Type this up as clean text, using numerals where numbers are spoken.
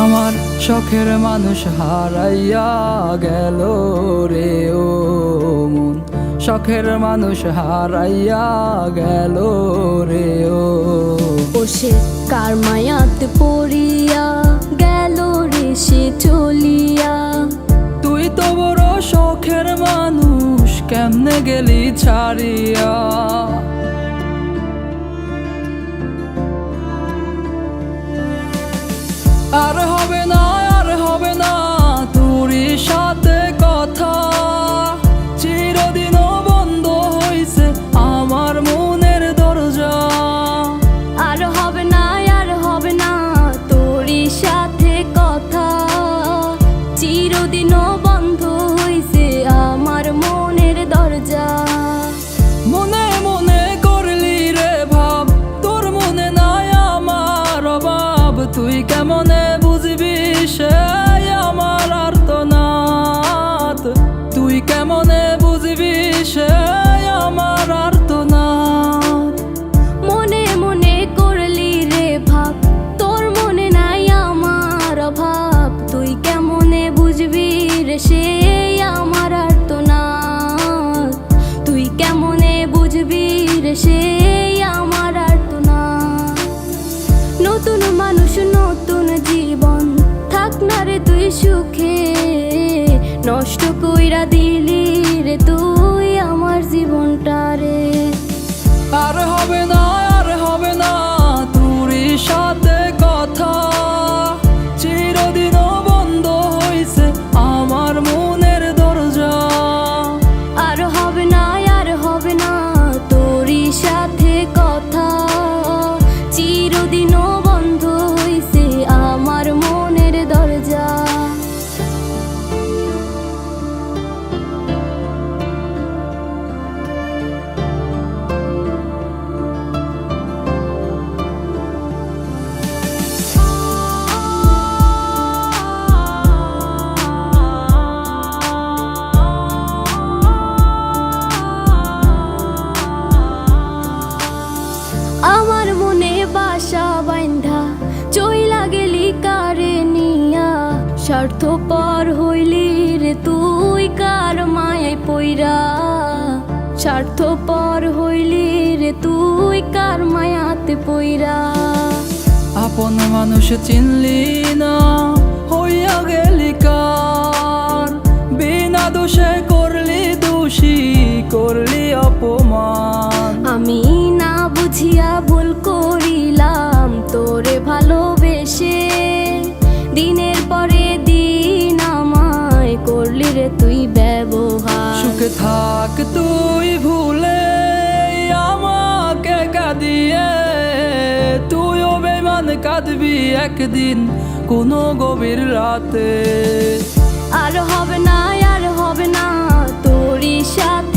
আমার শখের মানুষ হারাইয়া গেল রে ও মন, শখের মানুষ হারাইয়া গেল রে ও। সে কার মায়াতে পড়িয়া গেল রে সে চলিয়া। তুই তো বড় শখের মানুষ, কেমনে গেলি ছাড়িয়া। আর হবে না, আর হবে না তোরই সাথে কথা, চিরদিনও বন্ধ হইছে আমার মনের দরজা। আর হবে না, আর হবে না তোরই সাথে কথা, চিরদিনও বন্ধ হইছে আমার মনের দরজা। মনে মনে করলি রে ভাব, তোর মনে নাই আমার অভাব। তুই কেমনে বুঝবি সে আমার আর্তনাদ, তুই কেমনে বুঝবি সে আমার আর্তনাদ। মনে মনে করলি রে ভাব, তোর মনে নাই আমার অভাব। তুই কেমনে বুঝবি রে সে আমার আর্তনাদ, তুই কেমনে বুঝবি রে সে আমার আর্তনাদ। নতুন মানুষ নতুন জীবন, থাক না রে তুই সুখে, নষ্ট কইরা দিলি রে তুই আমার জীবনটা রে। আর হবে না, আর হবে না তোরই সাথে কথা, চিরদিনও বন্ধ হইছে আমার মনের দরজা। আর হবে না, আর হবে না তোরই সাথে কথা, চিরদিনও বন্ধ হইছে আমার মনের দরজা। আমার মনে বাসা বাইন্ধা চইলা গেলি কারে নিয়া, স্বার্থপর হইলি রে তুই কার মায়ায় পইরা। স্বার্থপর হইলি রে তুই কার মায়াতে পইরা। আপন মানুষ চিনলি না, হইয়া গেলি কার। বিনা দোষে করলি দোষী, করলি অপমান। আমি না বুঝিয়া ভুল করিলাম তোরে ভালোবেসে, দিনের পরে দিন আমায় করলি রে তুই ব্যবহার। সুখে থাক তুই ভুলে আমাকে কাঁদিয়ে, তুইও বেমান কাঁদবি একদিন কোনো গভীর রাতে। আর হবে না, আর হবে না তোরই সাথে